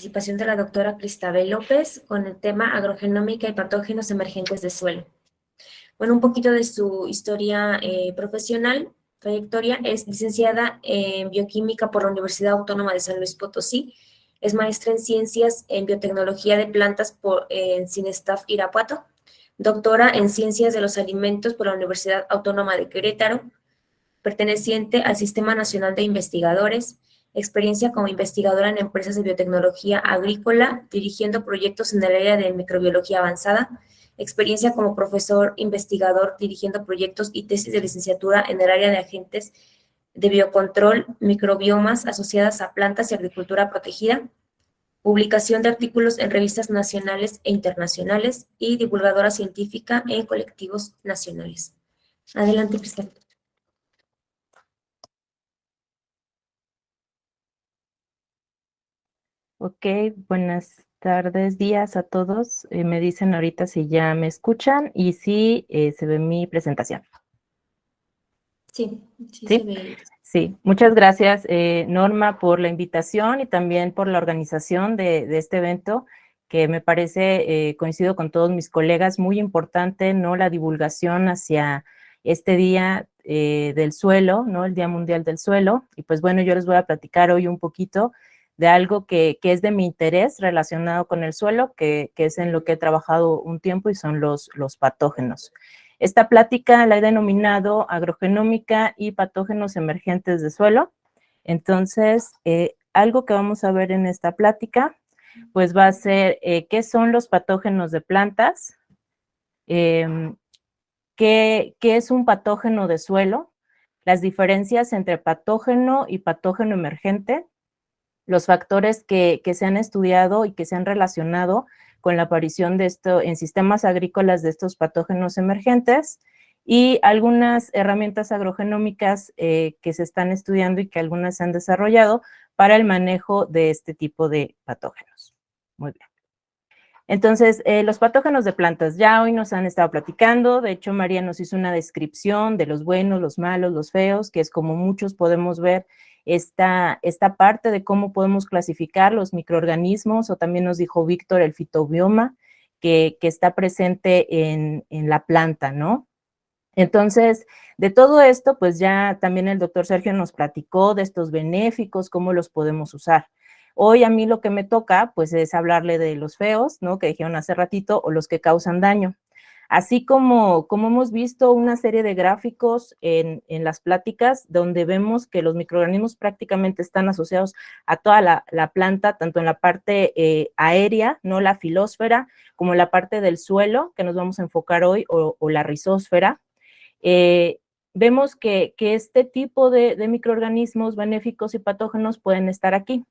Participación de la doctora Cristabel López con el tema agrogenómica y patógenos emergentes de suelo. Bueno, un poquito de su historia profesional, trayectoria. Es licenciada en bioquímica por la Universidad Autónoma de San Luis Potosí. Es maestra en ciencias en biotecnología de plantas en CINESTAF Irapuato. Doctora en ciencias de los alimentos por la Universidad Autónoma de Querétaro, perteneciente al Sistema Nacional de Investigadores, experiencia como investigadora en empresas de biotecnología agrícola, dirigiendo proyectos en el área de microbiología avanzada, experiencia como profesor investigador, dirigiendo proyectos y tesis de licenciatura en el área de agentes de biocontrol, microbiomas asociadas a plantas y agricultura protegida, publicación de artículos en revistas nacionales e internacionales y divulgadora científica en colectivos nacionales. Adelante, Cristal. Ok, buenas tardes, días a todos. Me dicen ahorita si ya me escuchan y si se ve mi presentación. Sí, sí se ¿Sí? ve. Sí, muchas gracias, Norma, por la invitación y también por la organización de este evento, que me parece, coincido con todos mis colegas, muy importante, ¿no? La divulgación hacia este Día del Suelo, ¿no? El Día Mundial del Suelo. Y pues bueno, yo les voy a platicar hoy un poquito de algo que es de mi interés relacionado con el suelo, que es en lo que he trabajado un tiempo y son los patógenos. Esta plática la he denominado agrogenómica y patógenos emergentes de suelo. Entonces, algo que vamos a ver en esta plática, pues va a ser qué son los patógenos de plantas, qué es un patógeno de suelo, las diferencias entre patógeno y patógeno emergente, los factores que se han estudiado y que se han relacionado con la aparición de esto en sistemas agrícolas de estos patógenos emergentes y algunas herramientas agrogenómicas que se están estudiando y que algunas se han desarrollado para el manejo de este tipo de patógenos. Muy bien. Entonces, los patógenos de plantas, ya hoy nos han estado platicando, de hecho María nos hizo una descripción de los buenos, los malos, los feos, que es como muchos podemos ver esta parte de cómo podemos clasificar los microorganismos, o también nos dijo Víctor el fitobioma que está presente en la planta, ¿no? Entonces, de todo esto, pues ya también el doctor Sergio nos platicó de estos benéficos, cómo los podemos usar. Hoy a mí lo que me toca, pues es hablarle de los feos, ¿no? Que dijeron hace ratito, o los que causan daño. Así como hemos visto una serie de gráficos en las pláticas donde vemos que los microorganismos prácticamente están asociados a toda la planta, tanto en la parte aérea, ¿no? La filósfera, como la parte del suelo, que nos vamos a enfocar hoy, o la rizósfera. Vemos que este tipo de microorganismos benéficos y patógenos pueden estar aquí.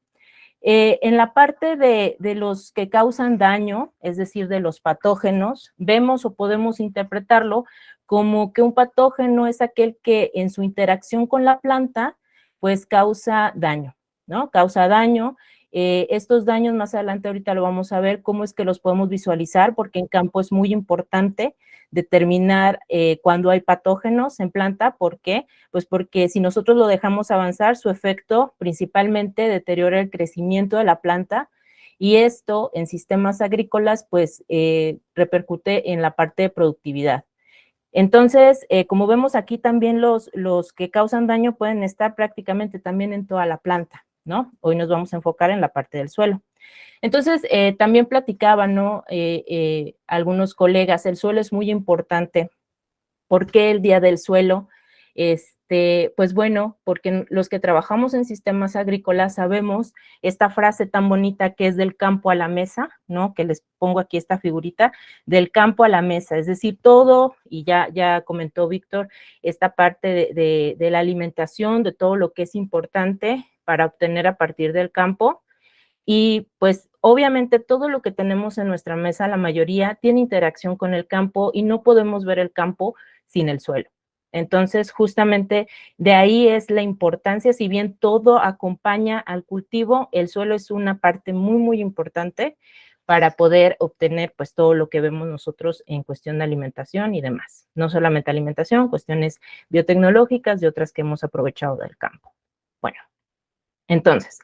En la parte de los que causan daño, es decir, de los patógenos, vemos o podemos interpretarlo como que un patógeno es aquel que en su interacción con la planta, pues causa daño, ¿no? Causa daño. Estos daños más adelante ahorita lo vamos a ver cómo es que los podemos visualizar, porque en campo es muy importante determinar cuando hay patógenos en planta. ¿Por qué? Pues porque si nosotros lo dejamos avanzar, su efecto principalmente deteriora el crecimiento de la planta, y esto en sistemas agrícolas pues repercute en la parte de productividad. Entonces, como vemos aquí también los que causan daño pueden estar prácticamente también en toda la planta, ¿no? Hoy nos vamos a enfocar en la parte del suelo. Entonces, también platicaban, ¿no? Algunos colegas, el suelo es muy importante. ¿Por qué el Día del Suelo? Pues bueno, porque los que trabajamos en sistemas agrícolas sabemos esta frase tan bonita que es del campo a la mesa, ¿no? Que les pongo aquí esta figurita, del campo a la mesa, es decir, todo, y ya comentó Víctor, esta parte de la alimentación, de todo lo que es importante para obtener a partir del campo. Y pues obviamente todo lo que tenemos en nuestra mesa, la mayoría, tiene interacción con el campo y no podemos ver el campo sin el suelo. Entonces, justamente de ahí es la importancia, si bien todo acompaña al cultivo, el suelo es una parte muy, muy importante para poder obtener pues todo lo que vemos nosotros en cuestión de alimentación y demás. No solamente alimentación, cuestiones biotecnológicas y otras que hemos aprovechado del campo. Bueno, entonces,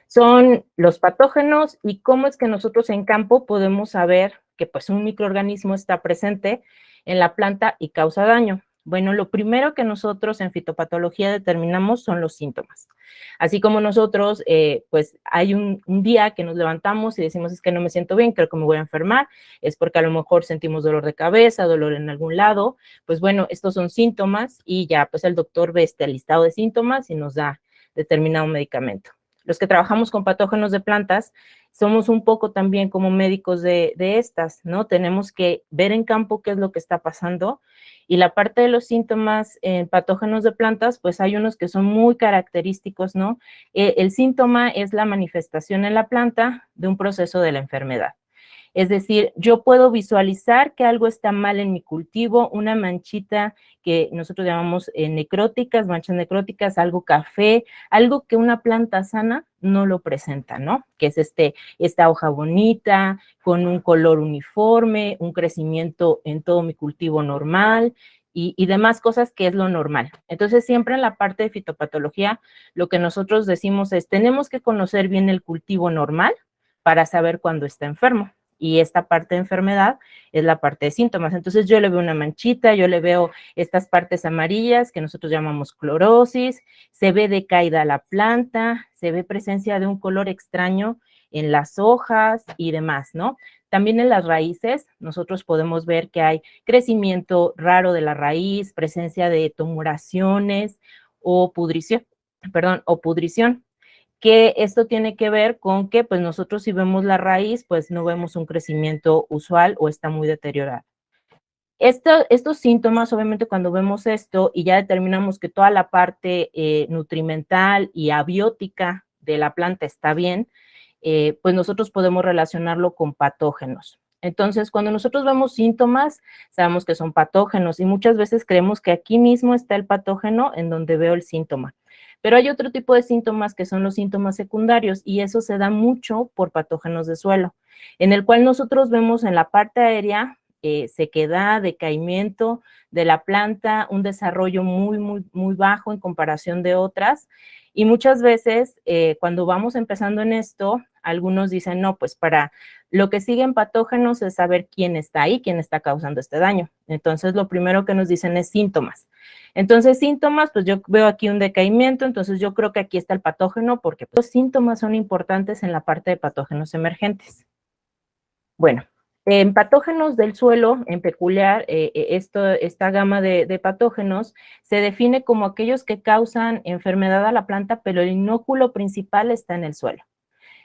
Son los patógenos y cómo es que nosotros en campo podemos saber que pues un microorganismo está presente en la planta y causa daño. Bueno, lo primero que nosotros en fitopatología determinamos son los síntomas. Así como nosotros, pues hay un día que nos levantamos y decimos, es que no me siento bien, creo que me voy a enfermar, es porque a lo mejor sentimos dolor de cabeza, dolor en algún lado, pues bueno, estos son síntomas y ya pues el doctor ve este listado de síntomas y nos da determinado medicamento. Los que trabajamos con patógenos de plantas, somos un poco también como médicos de estas, ¿no? Tenemos que ver en campo qué es lo que está pasando y la parte de los síntomas en patógenos de plantas, pues hay unos que son muy característicos, ¿no? El síntoma es la manifestación en la planta de un proceso de la enfermedad. Es decir, yo puedo visualizar que algo está mal en mi cultivo, una manchita que nosotros llamamos necróticas, manchas necróticas, algo café, algo que una planta sana no lo presenta, ¿no? Que es esta hoja bonita, con un color uniforme, un crecimiento en todo mi cultivo normal, y demás cosas que es lo normal. Entonces, siempre en la parte de fitopatología, lo que nosotros decimos es, tenemos que conocer bien el cultivo normal para saber cuándo está enfermo. Y esta parte de enfermedad es la parte de síntomas. Entonces, yo le veo una manchita, yo le veo estas partes amarillas que nosotros llamamos clorosis, se ve decaída la planta, se ve presencia de un color extraño en las hojas y demás, ¿no? También en las raíces, nosotros podemos ver que hay crecimiento raro de la raíz, presencia de tumoraciones o pudrición, que esto tiene que ver con que pues nosotros si vemos la raíz, pues no vemos un crecimiento usual o está muy deteriorada. Estos síntomas, obviamente, cuando vemos esto y ya determinamos que toda la parte nutrimental y abiótica de la planta está bien, pues nosotros podemos relacionarlo con patógenos. Entonces, cuando nosotros vemos síntomas, sabemos que son patógenos y muchas veces creemos que aquí mismo está el patógeno en donde veo el síntoma. Pero hay otro tipo de síntomas que son los síntomas secundarios y eso se da mucho por patógenos de suelo, en el cual nosotros vemos en la parte aérea sequedad, decaimiento de la planta, un desarrollo muy bajo en comparación de otras. Y muchas veces, cuando vamos empezando en esto, algunos dicen, no, pues para lo que siguen patógenos es saber quién está ahí, quién está causando este daño. Entonces, lo primero que nos dicen es síntomas. Entonces, síntomas, pues yo veo aquí un decaimiento, entonces yo creo que aquí está el patógeno porque los síntomas son importantes en la parte de patógenos emergentes. Bueno, en patógenos del suelo, en peculiar, esta gama de patógenos se define como aquellos que causan enfermedad a la planta, pero el inóculo principal está en el suelo.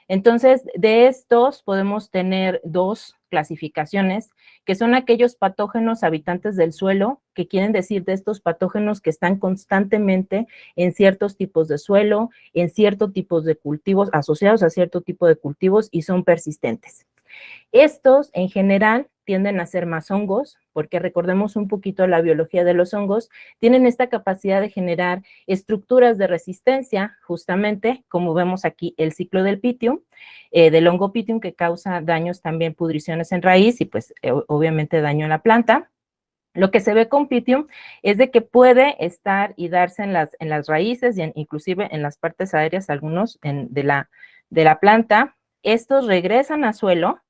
Entonces, de estos podemos tener dos clasificaciones, que son aquellos patógenos habitantes del suelo, que quieren decir de estos patógenos que están constantemente en ciertos tipos de suelo, en ciertos tipos de cultivos, asociados a cierto tipo de cultivos y son persistentes. Estos, en general, tienden a ser más hongos, porque recordemos un poquito la biología de los hongos, tienen esta capacidad de generar estructuras de resistencia, justamente, como vemos aquí, el ciclo del Pythium, del hongo Pythium, que causa daños también, pudriciones en raíz y pues obviamente daño en la planta. Lo que se ve con Pythium es de que puede estar y darse en las raíces y inclusive en las partes aéreas, algunos de la planta. Estos regresan a suelo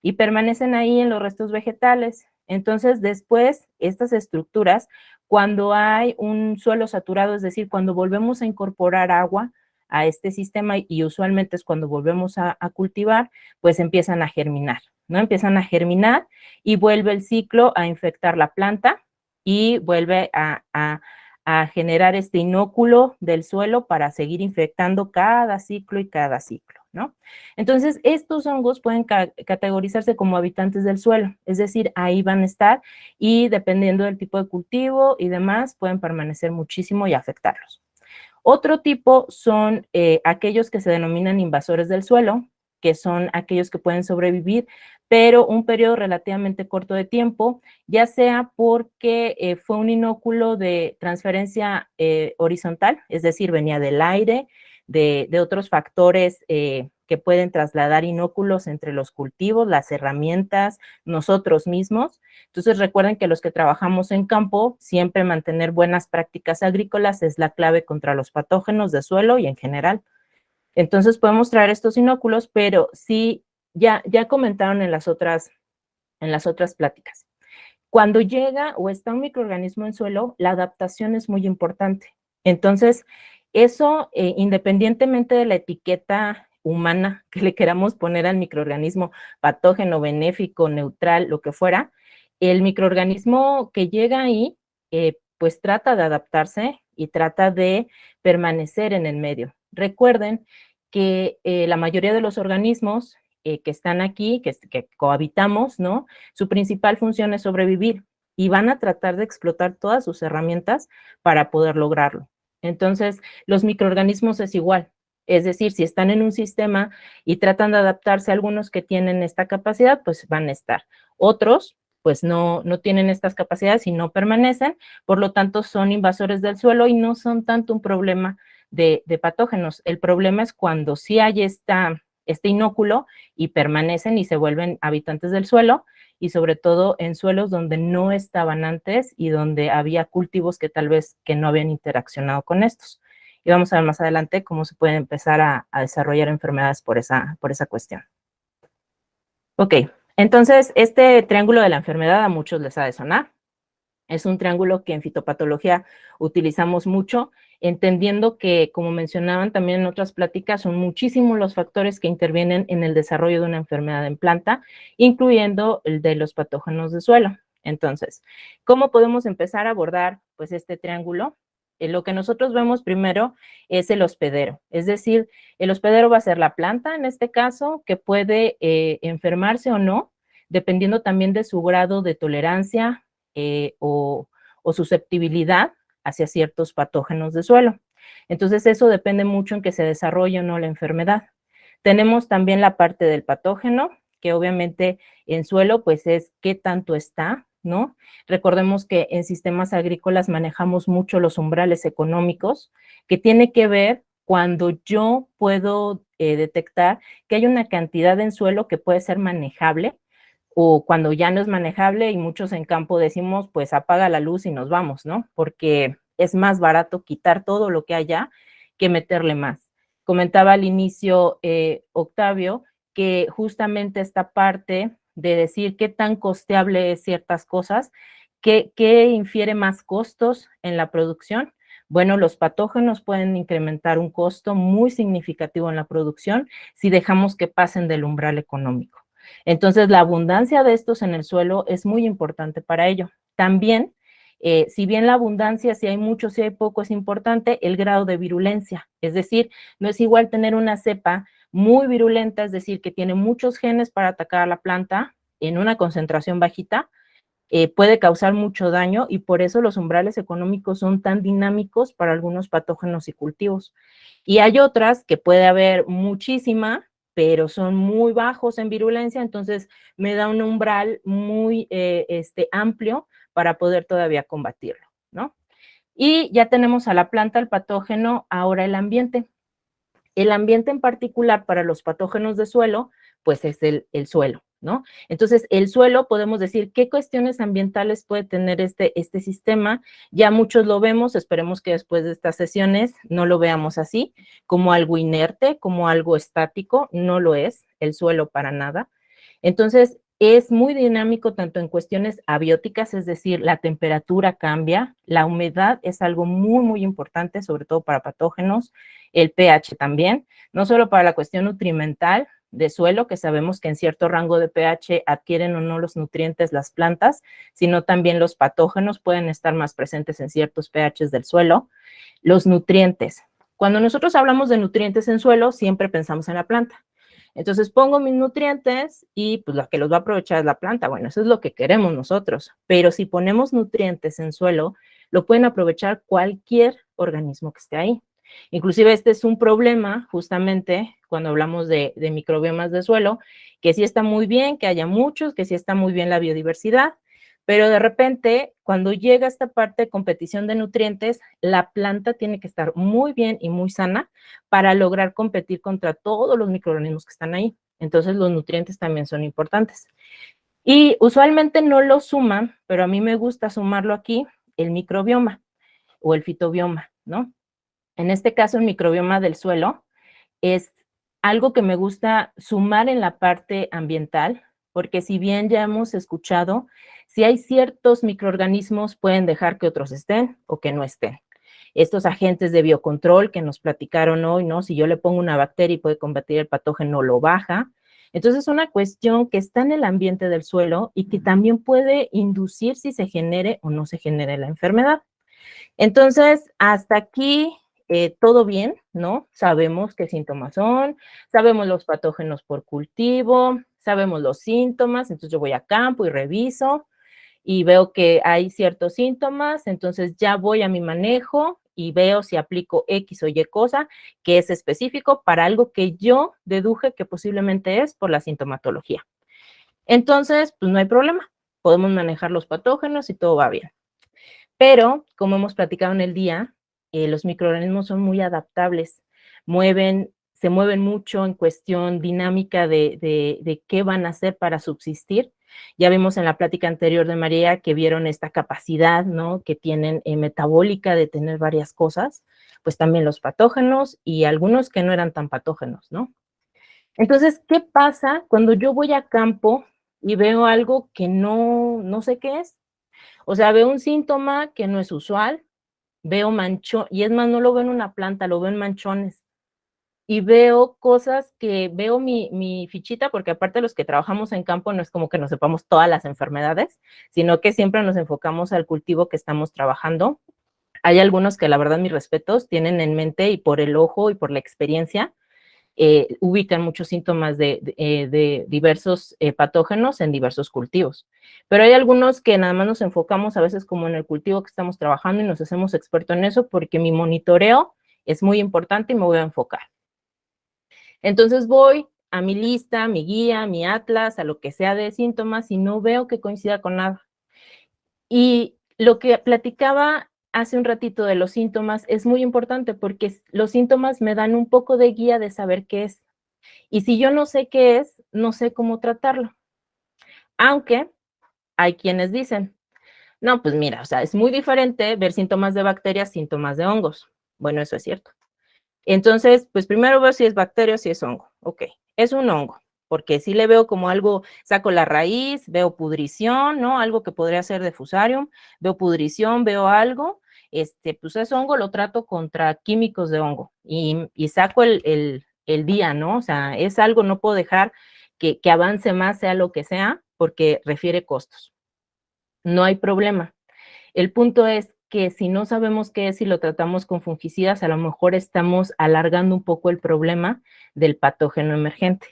y permanecen ahí en los restos vegetales. Entonces, después, estas estructuras, cuando hay un suelo saturado, es decir, cuando volvemos a incorporar agua a este sistema, y usualmente es cuando volvemos a cultivar, pues empiezan a germinar, ¿no? Empiezan a germinar y vuelve el ciclo a infectar la planta y vuelve a generar este inóculo del suelo para seguir infectando cada ciclo y cada ciclo, ¿no? Entonces, estos hongos pueden categorizarse como habitantes del suelo, es decir, ahí van a estar y dependiendo del tipo de cultivo y demás, pueden permanecer muchísimo y afectarlos. Otro tipo son aquellos que se denominan invasores del suelo, que son aquellos que pueden sobrevivir, pero un periodo relativamente corto de tiempo, ya sea porque fue un inóculo de transferencia horizontal, es decir, venía del aire, de otros factores que pueden trasladar inóculos entre los cultivos, las herramientas, nosotros mismos. Entonces recuerden que los que trabajamos en campo, siempre mantener buenas prácticas agrícolas es la clave contra los patógenos de suelo y en general. Entonces podemos traer estos inóculos, pero sí, ya comentaron en las otras pláticas. Cuando llega o está un microorganismo en suelo, la adaptación es muy importante. Entonces, eso, independientemente de la etiqueta humana que le queramos poner al microorganismo, patógeno, benéfico, neutral, lo que fuera, el microorganismo que llega ahí, pues trata de adaptarse y trata de permanecer en el medio. Recuerden que la mayoría de los organismos que están aquí, que cohabitamos, ¿no? Su principal función es sobrevivir y van a tratar de explotar todas sus herramientas para poder lograrlo. Entonces, los microorganismos es igual. Es decir, si están en un sistema y tratan de adaptarse a algunos que tienen esta capacidad, pues van a estar. Otros, pues no tienen estas capacidades y no permanecen, por lo tanto son invasores del suelo y no son tanto un problema de patógenos. El problema es cuando sí hay este inóculo y permanecen y se vuelven habitantes del suelo, y sobre todo en suelos donde no estaban antes y donde había cultivos que tal vez que no habían interaccionado con estos. Y vamos a ver más adelante cómo se pueden empezar a desarrollar enfermedades por esa cuestión. Ok, entonces este triángulo de la enfermedad a muchos les ha de sonar. Es un triángulo que en fitopatología utilizamos mucho, entendiendo que, como mencionaban también en otras pláticas, son muchísimos los factores que intervienen en el desarrollo de una enfermedad en planta, incluyendo el de los patógenos de suelo. Entonces, ¿cómo podemos empezar a abordar pues este triángulo? Lo que nosotros vemos primero es el hospedero, es decir, el hospedero va a ser la planta, en este caso, que puede enfermarse o no, dependiendo también de su grado de tolerancia o susceptibilidad hacia ciertos patógenos de suelo. Entonces, eso depende mucho en que se desarrolle o no la enfermedad. Tenemos también la parte del patógeno, que obviamente en suelo, pues es qué tanto está, ¿no? Recordemos que en sistemas agrícolas manejamos mucho los umbrales económicos, que tiene que ver cuando yo puedo detectar que hay una cantidad en suelo que puede ser manejable, o cuando ya no es manejable y muchos en campo decimos, pues apaga la luz y nos vamos, ¿no? Porque es más barato quitar todo lo que haya que meterle más. Comentaba al inicio Octavio que justamente esta parte de decir qué tan costeable es ciertas cosas, qué infiere más costos en la producción. Bueno, los patógenos pueden incrementar un costo muy significativo en la producción si dejamos que pasen del umbral económico. Entonces, la abundancia de estos en el suelo es muy importante para ello. También, si bien la abundancia, si hay mucho, si hay poco, es importante, el grado de virulencia. Es decir, no es igual tener una cepa muy virulenta, es decir, que tiene muchos genes para atacar a la planta en una concentración bajita, puede causar mucho daño y por eso los umbrales económicos son tan dinámicos para algunos patógenos y cultivos. Y hay otras que puede haber muchísima, pero son muy bajos en virulencia, entonces me da un umbral muy amplio para poder todavía combatirlo, ¿no? Y ya tenemos a la planta, el patógeno, ahora el ambiente. El ambiente en particular para los patógenos de suelo, pues es el suelo, ¿no? Entonces, el suelo, podemos decir, ¿qué cuestiones ambientales puede tener este sistema? Ya muchos lo vemos, esperemos que después de estas sesiones no lo veamos así, como algo inerte, como algo estático, no lo es el suelo para nada. Entonces, es muy dinámico tanto en cuestiones abióticas, es decir, la temperatura cambia, la humedad es algo muy, muy importante, sobre todo para patógenos, el pH también, no solo para la cuestión nutrimental de suelo, que sabemos que en cierto rango de pH adquieren o no los nutrientes las plantas, sino también los patógenos pueden estar más presentes en ciertos pHs del suelo. Los nutrientes. Cuando nosotros hablamos de nutrientes en suelo, siempre pensamos en la planta. Entonces pongo mis nutrientes y pues la que los va a aprovechar es la planta. Bueno, eso es lo que queremos nosotros. Pero si ponemos nutrientes en suelo, lo pueden aprovechar cualquier organismo que esté ahí. Inclusive este es un problema justamente cuando hablamos de microbiomas de suelo, que sí está muy bien que haya muchos, que sí está muy bien la biodiversidad, pero de repente cuando llega esta parte de competición de nutrientes, la planta tiene que estar muy bien y muy sana para lograr competir contra todos los microorganismos que están ahí. Entonces los nutrientes también son importantes. Y usualmente no lo suman, pero a mí me gusta sumarlo aquí, el microbioma o el fitobioma, ¿no? En este caso, el microbioma del suelo, es algo que me gusta sumar en la parte ambiental, porque si bien ya hemos escuchado, si hay ciertos microorganismos pueden dejar que otros estén o que no estén. Estos agentes de biocontrol que nos platicaron hoy, ¿no? Si yo le pongo una bacteria y puede combatir el patógeno, lo baja. Entonces es una cuestión que está en el ambiente del suelo y que también puede inducir si se genere o no se genere la enfermedad. Entonces, hasta aquí todo bien, ¿no? Sabemos qué síntomas son, sabemos los patógenos por cultivo, sabemos los síntomas, entonces yo voy a campo y reviso y veo que hay ciertos síntomas, entonces ya voy a mi manejo y veo si aplico X o Y cosa que es específico para algo que yo deduje que posiblemente es por la sintomatología. Entonces, pues no hay problema, podemos manejar los patógenos y todo va bien. Pero, como hemos platicado en el día, los microorganismos son muy adaptables, se mueven mucho en cuestión dinámica de qué van a hacer para subsistir. Ya vimos en la plática anterior de María que vieron esta capacidad, ¿no? Que tienen metabólica de tener varias cosas, pues también los patógenos y algunos que no eran tan patógenos, ¿no? Entonces, ¿qué pasa cuando yo voy a campo y veo algo que no sé qué es? O sea, veo un síntoma que no es usual, veo manchón, y es más, no lo veo en una planta, lo veo en manchones. Y veo cosas que veo mi fichita, porque aparte los que trabajamos en campo no es como que nos sepamos todas las enfermedades, sino que siempre nos enfocamos al cultivo que estamos trabajando. Hay algunos que la verdad, mis respetos, tienen en mente y por el ojo y por la experiencia, ubican muchos síntomas de diversos patógenos en diversos cultivos. Pero hay algunos que nada más nos enfocamos a veces como en el cultivo que estamos trabajando y nos hacemos expertos en eso porque mi monitoreo es muy importante y me voy a enfocar. Entonces voy a mi lista, a mi guía, a mi atlas, a lo que sea de síntomas y no veo que coincida con nada. Y lo que platicaba hace un ratito de los síntomas es muy importante porque los síntomas me dan un poco de guía de saber qué es. Y si yo no sé qué es, no sé cómo tratarlo. Aunque hay quienes dicen, no, pues mira, o sea, es muy diferente ver síntomas de bacterias, síntomas de hongos. Bueno, eso es cierto. Entonces, pues primero veo si es bacteria o si es hongo. Ok, es un hongo, porque sí le veo como algo, saco la raíz, veo pudrición, ¿no? Algo que podría ser de fusarium, veo pudrición, veo algo, pues es hongo, lo trato contra químicos de hongo y saco el día, ¿no? O sea, es algo, no puedo dejar que avance más, sea lo que sea, porque refiere costos. No hay problema. El punto es que si no sabemos qué es y lo tratamos con fungicidas, a lo mejor estamos alargando un poco el problema del patógeno emergente.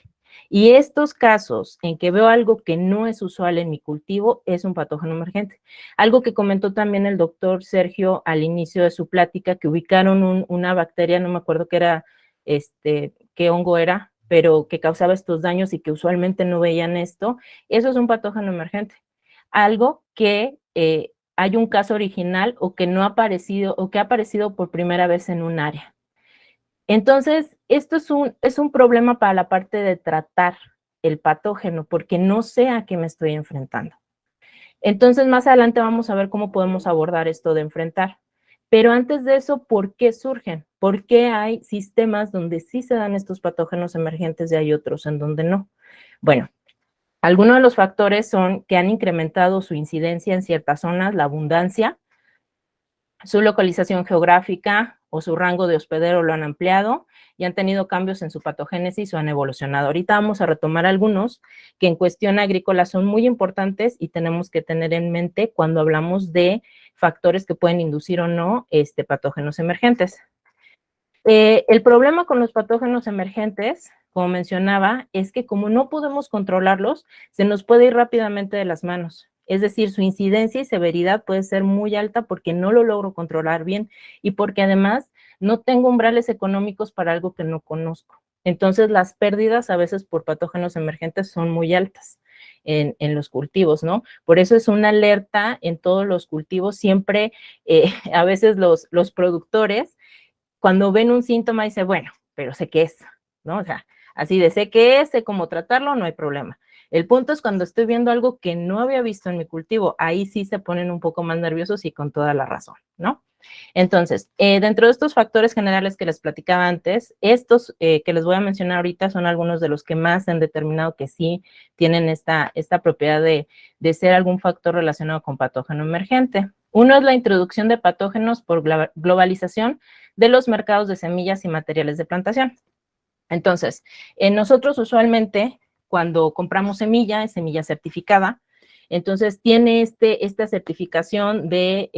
Y estos casos en que veo algo que no es usual en mi cultivo es un patógeno emergente. Algo que comentó también el doctor Sergio al inicio de su plática, que ubicaron una bacteria, no me acuerdo qué era, qué hongo era, pero que causaba estos daños y que usualmente no veían esto. Eso es un patógeno emergente. Algo que hay un caso original o que no ha aparecido o que ha aparecido por primera vez en un área. Entonces, esto es un problema para la parte de tratar el patógeno porque no sé a qué me estoy enfrentando. Entonces, más adelante vamos a ver cómo podemos abordar esto de enfrentar. Pero antes de eso, ¿por qué surgen? ¿Por qué hay sistemas donde sí se dan estos patógenos emergentes y hay otros en donde no? Bueno, algunos de los factores son que han incrementado su incidencia en ciertas zonas, la abundancia, su localización geográfica o su rango de hospedero lo han ampliado y han tenido cambios en su patogénesis o han evolucionado. Ahorita vamos a retomar algunos que en cuestión agrícola son muy importantes y tenemos que tener en mente cuando hablamos de factores que pueden inducir o no patógenos emergentes. El problema con los patógenos emergentes, como mencionaba, es que como no podemos controlarlos, se nos puede ir rápidamente de las manos. Es decir, su incidencia y severidad puede ser muy alta porque no lo logro controlar bien y porque además no tengo umbrales económicos para algo que no conozco. Entonces, las pérdidas a veces por patógenos emergentes son muy altas en los cultivos, ¿no? Por eso es una alerta en todos los cultivos. Siempre, a veces los productores cuando ven un síntoma, dice, bueno, pero sé qué es, ¿no? O sea, Así de sé qué es, sé cómo tratarlo, no hay problema. El punto es cuando estoy viendo algo que no había visto en mi cultivo, ahí sí se ponen un poco más nerviosos y con toda la razón, ¿no? Entonces, dentro de estos factores generales que les platicaba antes, estos que les voy a mencionar ahorita son algunos de los que más han determinado que sí tienen esta propiedad de ser algún factor relacionado con patógeno emergente. Uno es la introducción de patógenos por globalización de los mercados de semillas y materiales de plantación. Entonces, nosotros usualmente cuando compramos semilla, es semilla certificada, entonces tiene esta certificación de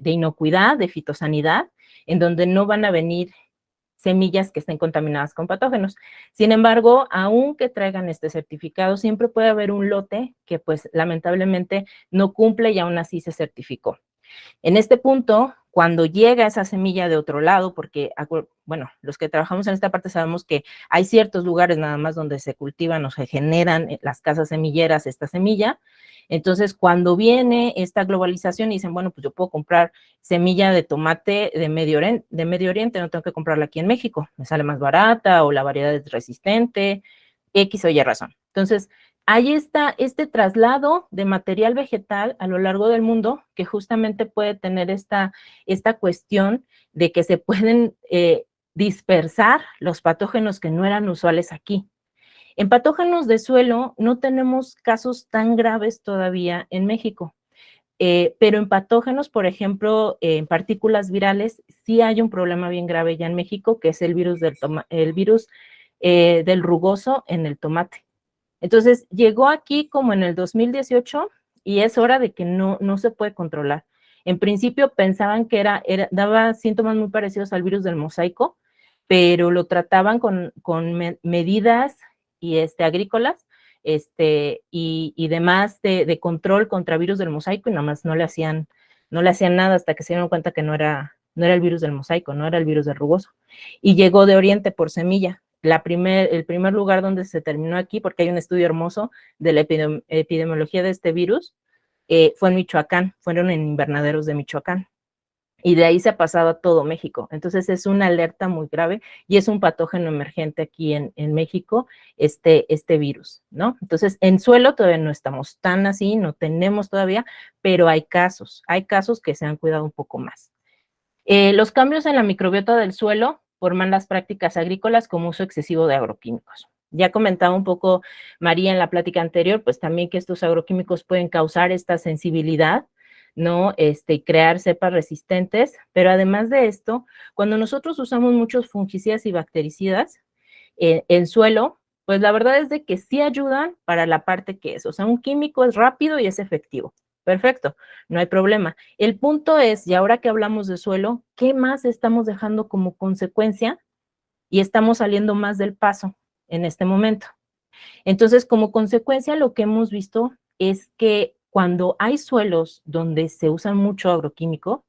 inocuidad, de fitosanidad, en donde no van a venir semillas que estén contaminadas con patógenos. Sin embargo, aunque traigan este certificado, siempre puede haber un lote que pues lamentablemente no cumple y aún así se certificó. En este punto, cuando llega esa semilla de otro lado, porque, bueno, los que trabajamos en esta parte sabemos que hay ciertos lugares nada más donde se cultivan o se generan las casas semilleras esta semilla. Entonces, cuando viene esta globalización y dicen, bueno, pues yo puedo comprar semilla de tomate de Medio Oriente, no tengo que comprarla aquí en México, me sale más barata o la variedad es resistente, X o Y razón. Entonces, hay este traslado de material vegetal a lo largo del mundo que justamente puede tener esta cuestión de que se pueden dispersar los patógenos que no eran usuales aquí. En patógenos de suelo no tenemos casos tan graves todavía en México, pero en patógenos, por ejemplo, en partículas virales, sí hay un problema bien grave ya en México, que es el virus del rugoso en el tomate. Entonces, llegó aquí como en el 2018 y es hora de que no se puede controlar. En principio pensaban que daba síntomas muy parecidos al virus del mosaico, pero lo trataban con medidas y agrícolas y demás de control contra virus del mosaico y nada más no le hacían nada hasta que se dieron cuenta que no era el virus del mosaico, no era el virus del rugoso. Y llegó de Oriente por semilla. El primer lugar donde se terminó aquí, porque hay un estudio hermoso de la epidemiología de este virus, fue en Michoacán, fueron en invernaderos de Michoacán. Y de ahí se ha pasado a todo México. Entonces es una alerta muy grave y es un patógeno emergente aquí en México, este virus, ¿no? Entonces en suelo todavía no estamos tan así, no tenemos todavía, pero hay casos que se han cuidado un poco más. Los cambios en la microbiota del suelo forman las prácticas agrícolas como uso excesivo de agroquímicos. Ya comentaba un poco María en la plática anterior, pues también que estos agroquímicos pueden causar esta sensibilidad, ¿no? Crear cepas resistentes, pero además de esto, cuando nosotros usamos muchos fungicidas y bactericidas en suelo, pues la verdad es de que sí ayudan para la parte que es, o sea, un químico es rápido y es efectivo. Perfecto, no hay problema. El punto es, y ahora que hablamos de suelo, ¿qué más estamos dejando como consecuencia? Y estamos saliendo más del paso en este momento. Entonces, como consecuencia, lo que hemos visto es que cuando hay suelos donde se usa mucho agroquímico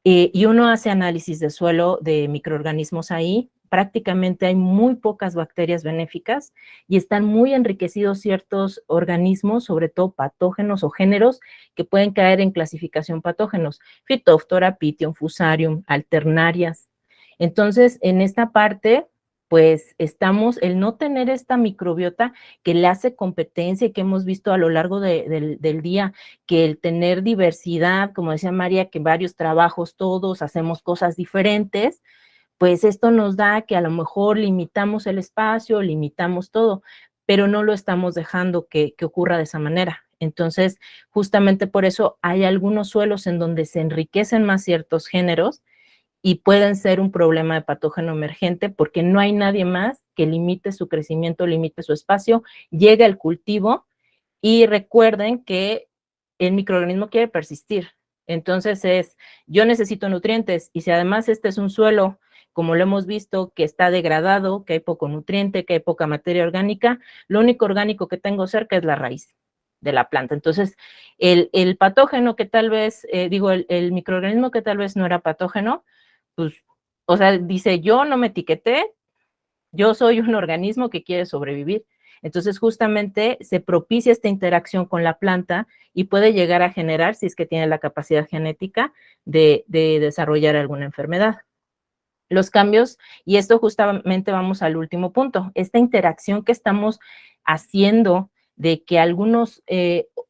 y uno hace análisis de suelo de microorganismos ahí, prácticamente hay muy pocas bacterias benéficas y están muy enriquecidos ciertos organismos, sobre todo patógenos o géneros que pueden caer en clasificación patógenos, Phytophthora, Pythium, Fusarium, Alternarias. Entonces, en esta parte, pues el no tener esta microbiota que le hace competencia y que hemos visto a lo largo del día, que el tener diversidad, como decía María, que varios trabajos, todos hacemos cosas diferentes, pues esto nos da que a lo mejor limitamos el espacio, limitamos todo, pero no lo estamos dejando que ocurra de esa manera. Entonces, justamente por eso hay algunos suelos en donde se enriquecen más ciertos géneros y pueden ser un problema de patógeno emergente porque no hay nadie más que limite su crecimiento, limite su espacio, llega el cultivo y recuerden que el microorganismo quiere persistir. Entonces yo necesito nutrientes y si además este es un suelo, como lo hemos visto, que está degradado, que hay poco nutriente, que hay poca materia orgánica, lo único orgánico que tengo cerca es la raíz de la planta. Entonces, el patógeno que tal vez, el microorganismo que tal vez no era patógeno, pues, o sea, dice, yo no me etiqueté, yo soy un organismo que quiere sobrevivir. Entonces, justamente se propicia esta interacción con la planta y puede llegar a generar, si es que tiene la capacidad genética, de desarrollar alguna enfermedad. Los cambios, y esto justamente vamos al último punto, esta interacción que estamos haciendo de que algunos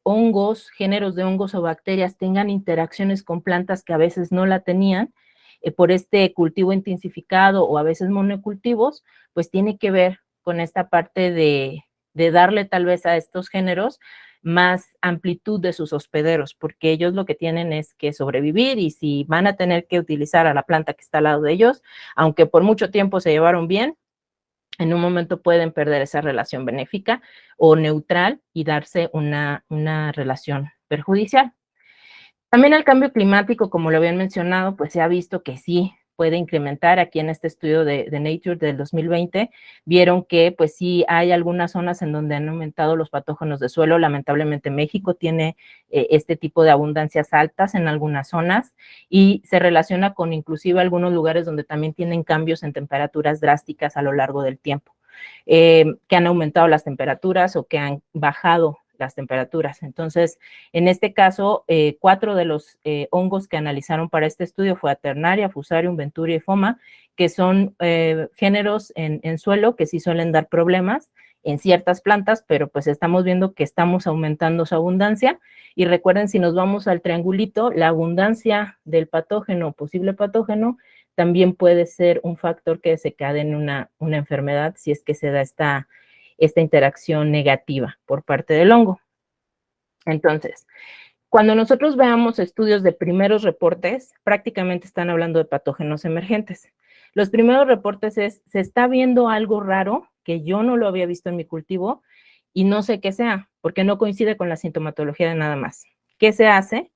hongos, géneros de hongos o bacterias tengan interacciones con plantas que a veces no la tenían, por este cultivo intensificado o a veces monocultivos, pues tiene que ver con esta parte de darle tal vez a estos géneros más amplitud de sus hospederos, porque ellos lo que tienen es que sobrevivir y si van a tener que utilizar a la planta que está al lado de ellos, aunque por mucho tiempo se llevaron bien, en un momento pueden perder esa relación benéfica o neutral y darse una relación perjudicial. También el cambio climático, como lo habían mencionado, pues se ha visto que sí puede incrementar. Aquí en este estudio de Nature del 2020, vieron que pues sí hay algunas zonas en donde han aumentado los patógenos de suelo. Lamentablemente México tiene este tipo de abundancias altas en algunas zonas y se relaciona con inclusive algunos lugares donde también tienen cambios en temperaturas drásticas a lo largo del tiempo, que han aumentado las temperaturas o que han bajado las temperaturas. Entonces, en este caso, 4 de los hongos que analizaron para este estudio fue Aternaria, Fusarium, Venturia y Foma, que son géneros en suelo que sí suelen dar problemas en ciertas plantas, pero pues estamos viendo que estamos aumentando su abundancia. Y recuerden, si nos vamos al triangulito, la abundancia del patógeno, posible patógeno, también puede ser un factor que desencadene una enfermedad si es que se da esta interacción negativa por parte del hongo. Entonces, cuando nosotros veamos estudios de primeros reportes, prácticamente están hablando de patógenos emergentes. Los primeros reportes es, se está viendo algo raro que yo no lo había visto en mi cultivo y no sé qué sea, porque no coincide con la sintomatología de nada más. ¿Qué se hace?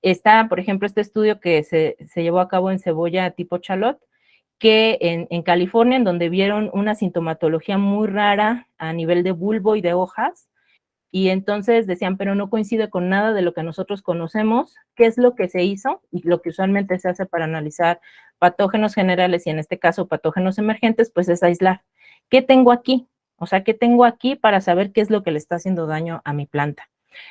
Está, por ejemplo, este estudio que se llevó a cabo en cebolla tipo Charlotte, que en California, en donde vieron una sintomatología muy rara a nivel de bulbo y de hojas, y entonces decían, pero no coincide con nada de lo que nosotros conocemos. ¿Qué es lo que se hizo? Y lo que usualmente se hace para analizar patógenos generales y en este caso patógenos emergentes, pues es aislar. ¿Qué tengo aquí? O sea, ¿qué tengo aquí para saber qué es lo que le está haciendo daño a mi planta?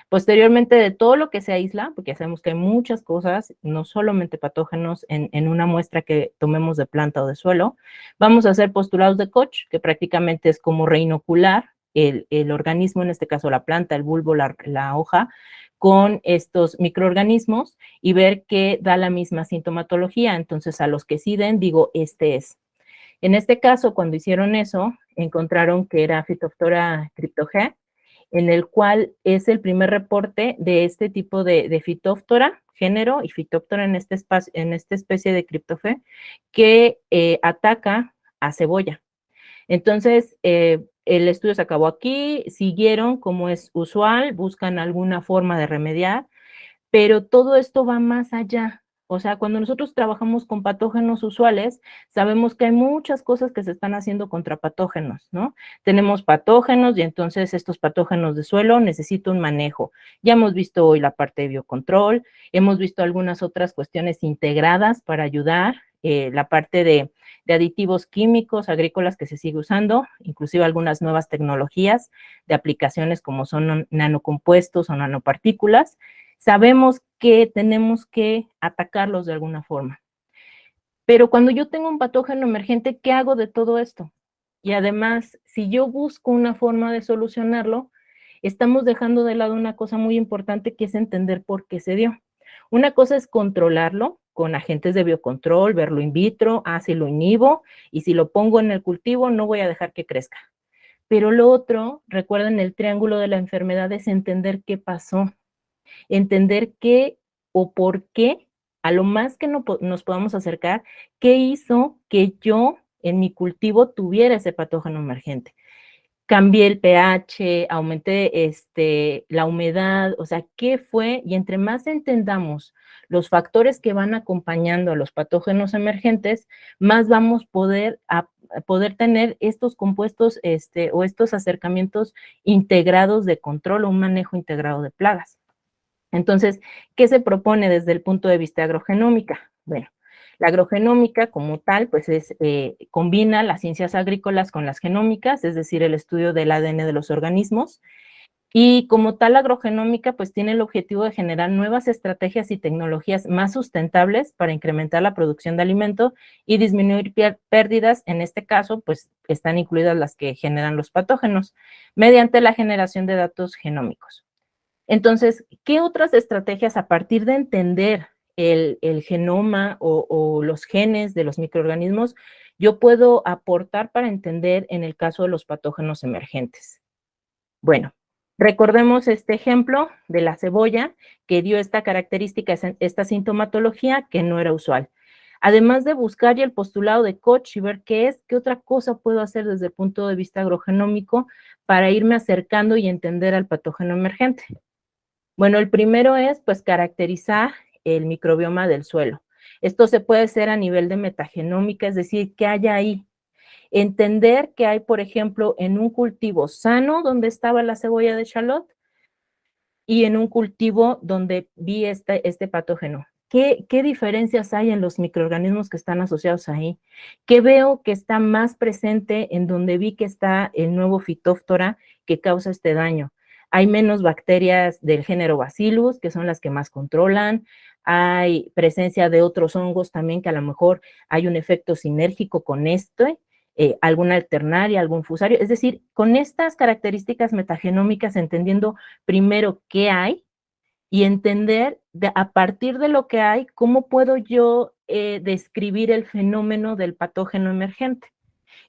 Posteriormente de todo lo que se aísla, porque ya sabemos que hay muchas cosas, no solamente patógenos en una muestra que tomemos de planta o de suelo, vamos a hacer postulados de Koch, que prácticamente es como reinocular el organismo, en este caso la planta, el bulbo, la hoja, con estos microorganismos y ver que da la misma sintomatología. Entonces, a los que sí den, digo, este es. En este caso, cuando hicieron eso, encontraron que era Phytophthora cryptogea, en el cual es el primer reporte de este tipo de Phytophthora, género, y Phytophthora en esta especie de Cryptophae, que ataca a cebolla. Entonces, el estudio se acabó aquí, siguieron como es usual, buscan alguna forma de remediar, pero todo esto va más allá. O sea, cuando nosotros trabajamos con patógenos usuales, sabemos que hay muchas cosas que se están haciendo contra patógenos, ¿no? Tenemos patógenos y entonces estos patógenos de suelo necesitan un manejo. Ya hemos visto hoy la parte de biocontrol, hemos visto algunas otras cuestiones integradas para ayudar, la parte de aditivos químicos agrícolas que se sigue usando, inclusive algunas nuevas tecnologías de aplicaciones como son nanocompuestos o nanopartículas. Sabemos que tenemos que atacarlos de alguna forma. Pero cuando yo tengo un patógeno emergente, ¿qué hago de todo esto? Y además, si yo busco una forma de solucionarlo, estamos dejando de lado una cosa muy importante que es entender por qué se dio. Una cosa es controlarlo con agentes de biocontrol, verlo in vitro, si lo inhibo y si lo pongo en el cultivo no voy a dejar que crezca. Pero lo otro, recuerden el triángulo de la enfermedad, es entender qué pasó, entender qué o por qué, a lo más que nos podamos acercar, qué hizo que yo en mi cultivo tuviera ese patógeno emergente. Cambié el pH, aumenté la humedad, o sea, ¿qué fue? Y entre más entendamos los factores que van acompañando a los patógenos emergentes, más vamos a poder tener estos compuestos o estos acercamientos integrados de control o un manejo integrado de plagas. Entonces, ¿qué se propone desde el punto de vista agrogenómica? Bueno, la agrogenómica como tal, pues combina las ciencias agrícolas con las genómicas, es decir, el estudio del ADN de los organismos, Y como tal, la agrogenómica pues tiene el objetivo de generar nuevas estrategias y tecnologías más sustentables para incrementar la producción de alimento y disminuir pérdidas. En este caso, pues están incluidas las que generan los patógenos mediante la generación de datos genómicos. Entonces, ¿qué otras estrategias a partir de entender el genoma o los genes de los microorganismos yo puedo aportar para entender en el caso de los patógenos emergentes? Bueno, recordemos este ejemplo de la cebolla que dio esta característica, esta sintomatología que no era usual. Además de buscar y el postulado de Koch y ver qué es, qué otra cosa puedo hacer desde el punto de vista agrogenómico para irme acercando y entender al patógeno emergente. Bueno, el primero es pues caracterizar el microbioma del suelo. Esto se puede hacer a nivel de metagenómica, es decir, qué hay ahí. Entender que hay, por ejemplo, en un cultivo sano donde estaba la cebolla de Charlotte y en un cultivo donde vi este patógeno. ¿Qué diferencias hay en los microorganismos que están asociados ahí? ¿Qué veo que está más presente en donde vi que está el nuevo Phytophthora que causa este daño? Hay menos bacterias del género Bacillus, que son las que más controlan. Hay presencia de otros hongos también que a lo mejor hay un efecto sinérgico con esto, alguna alternaria, algún fusario. Es decir, con estas características metagenómicas, entendiendo primero qué hay y entender a partir de lo que hay, cómo puedo yo describir el fenómeno del patógeno emergente.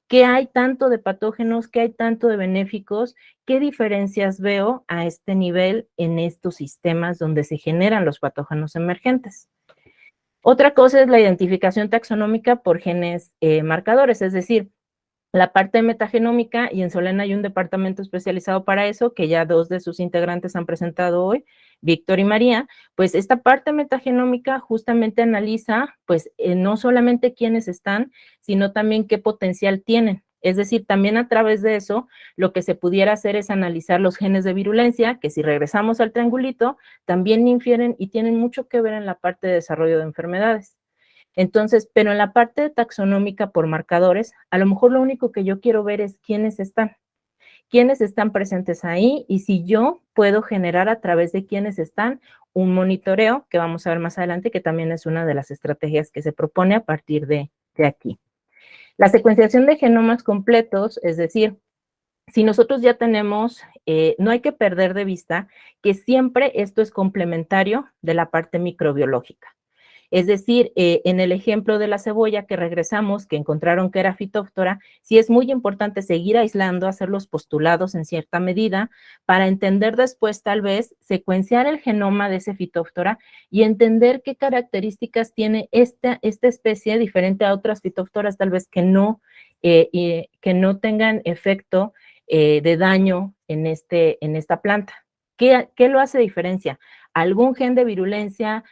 ¿Qué hay tanto de patógenos? ¿Qué hay tanto de benéficos? ¿Qué diferencias veo a este nivel en estos sistemas donde se generan los patógenos emergentes? Otra cosa es la identificación taxonómica por genes marcadores, es decir, la parte metagenómica, y en Solena hay un departamento especializado para eso, que ya 2 de sus integrantes han presentado hoy, Víctor y María. Pues esta parte metagenómica justamente analiza, pues, no solamente quiénes están, sino también qué potencial tienen. Es decir, también a través de eso, lo que se pudiera hacer es analizar los genes de virulencia, que si regresamos al triangulito, también infieren y tienen mucho que ver en la parte de desarrollo de enfermedades. Entonces, pero en la parte taxonómica por marcadores, a lo mejor lo único que yo quiero ver es quiénes están presentes ahí y si yo puedo generar a través de quiénes están un monitoreo, que vamos a ver más adelante, que también es una de las estrategias que se propone a partir de aquí. La secuenciación de genomas completos, es decir, si nosotros ya tenemos, no hay que perder de vista que siempre esto es complementario de la parte microbiológica. Es decir, en el ejemplo de la cebolla que regresamos, que encontraron que era Phytophthora, sí es muy importante seguir aislando, hacer los postulados en cierta medida, para entender después tal vez secuenciar el genoma de ese Phytophthora y entender qué características tiene esta especie diferente a otras Phytophtoras tal vez que no tengan efecto de daño en esta planta. ¿Qué lo hace diferencia? Algún gen de virulencia,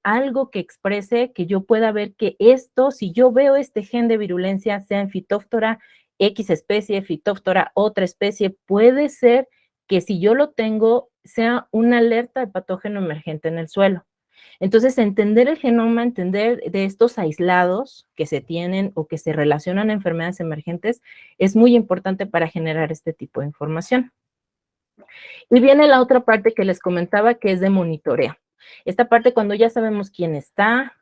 algo que exprese que yo pueda ver que esto, si yo veo este gen de virulencia, sea en Phytophthora X especie, Phytophthora otra especie, puede ser que si yo lo tengo, sea una alerta de patógeno emergente en el suelo. Entonces, entender el genoma, entender de estos aislados que se tienen o que se relacionan a enfermedades emergentes, es muy importante para generar este tipo de información. Y viene la otra parte que les comentaba, que es de monitoreo. Esta parte cuando ya sabemos quién está,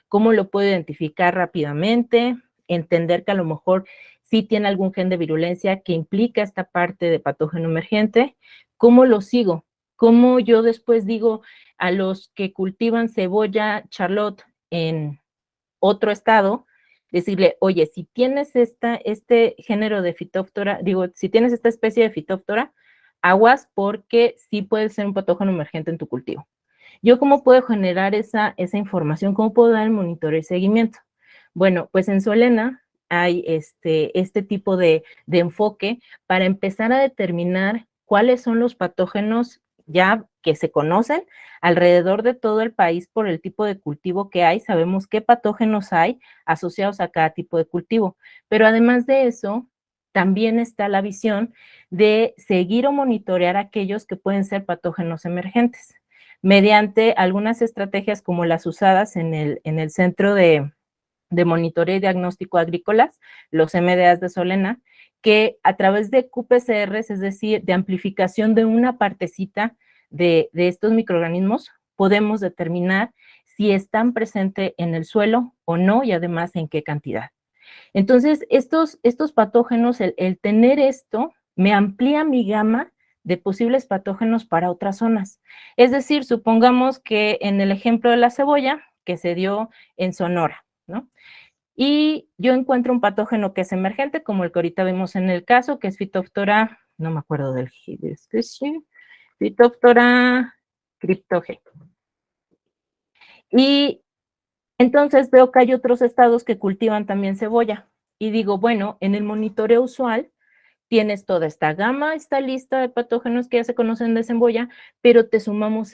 cómo lo puedo identificar rápidamente, entender que a lo mejor sí tiene algún gen de virulencia que implica esta parte de patógeno emergente, ¿cómo lo sigo? ¿Cómo yo después digo a los que cultivan cebolla Charlotte en otro estado, decirle, oye, si tienes este género de Phytophthora, si tienes esta especie de Phytophthora, aguas porque sí puede ser un patógeno emergente en tu cultivo. ¿Yo cómo puedo generar esa información? ¿Cómo puedo dar el monitoreo y seguimiento? Bueno, pues en Solena hay este tipo de enfoque para empezar a determinar cuáles son los patógenos ya que se conocen alrededor de todo el país por el tipo de cultivo que hay. Sabemos qué patógenos hay asociados a cada tipo de cultivo. Pero además de eso, también está la visión de seguir o monitorear aquellos que pueden ser patógenos emergentes mediante algunas estrategias como las usadas en el Centro de Monitoreo y Diagnóstico Agrícolas, los MDAs de Solena, que a través de qPCRs, es decir, de amplificación de una partecita de estos microorganismos, podemos determinar si están presentes en el suelo o no, y además en qué cantidad. Entonces, estos patógenos, el tener esto, me amplía mi gama de posibles patógenos para otras zonas. Es decir, supongamos que en el ejemplo de la cebolla, que se dio en Sonora, ¿no? Y yo encuentro un patógeno que es emergente, como el que ahorita vimos en el caso, que es Phytophthora, no me acuerdo del especie, Phytophthora cryptoge. Y entonces veo que hay otros estados que cultivan también cebolla. Y digo, bueno, en el monitoreo usual tienes toda esta gama, esta lista de patógenos que ya se conocen de cebolla, pero te sumamos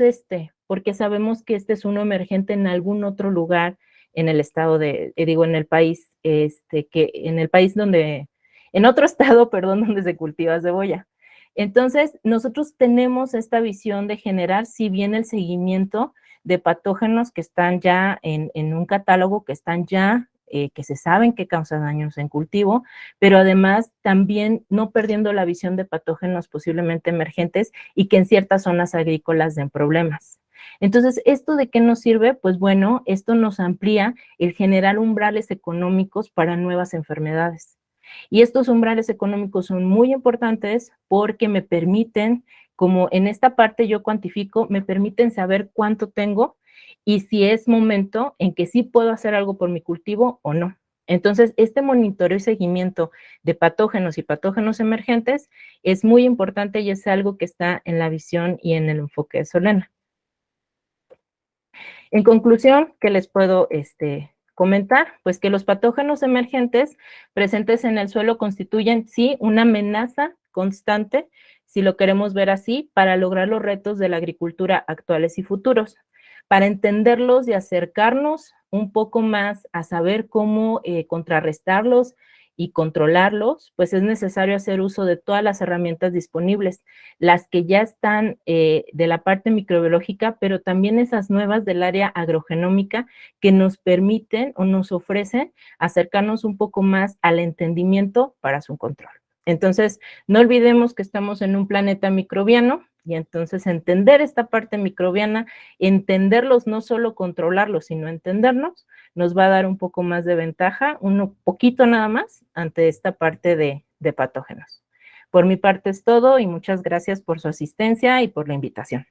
porque sabemos que este es uno emergente en algún otro lugar en el estado en el país, en otro estado, perdón, donde se cultiva cebolla. Entonces, nosotros tenemos esta visión de generar, si bien el seguimiento de patógenos que están ya en un catálogo, que están ya, que se saben que causan daños en cultivo, pero además también no perdiendo la visión de patógenos posiblemente emergentes y que en ciertas zonas agrícolas den problemas. Entonces, ¿esto de qué nos sirve? Pues bueno, esto nos amplía el generar umbrales económicos para nuevas enfermedades. Y estos umbrales económicos son muy importantes porque me permiten, como en esta parte yo cuantifico, me permiten saber cuánto tengo y si es momento en que sí puedo hacer algo por mi cultivo o no. Entonces, este monitoreo y seguimiento de patógenos y patógenos emergentes es muy importante y es algo que está en la visión y en el enfoque de Solena. En conclusión, ¿qué les puedo comentar? Pues que los patógenos emergentes presentes en el suelo constituyen, sí, una amenaza constante, si lo queremos ver así, para lograr los retos de la agricultura actuales y futuros. Para entenderlos y acercarnos un poco más a saber cómo contrarrestarlos y controlarlos, pues es necesario hacer uso de todas las herramientas disponibles, las que ya están de la parte microbiológica, pero también esas nuevas del área agrogenómica que nos permiten o nos ofrecen acercarnos un poco más al entendimiento para su control. Entonces, no olvidemos que estamos en un planeta microbiano y entonces entender esta parte microbiana, entenderlos, no solo controlarlos, sino entendernos, nos va a dar un poco más de ventaja, un poquito nada más, ante esta parte de patógenos. Por mi parte es todo y muchas gracias por su asistencia y por la invitación.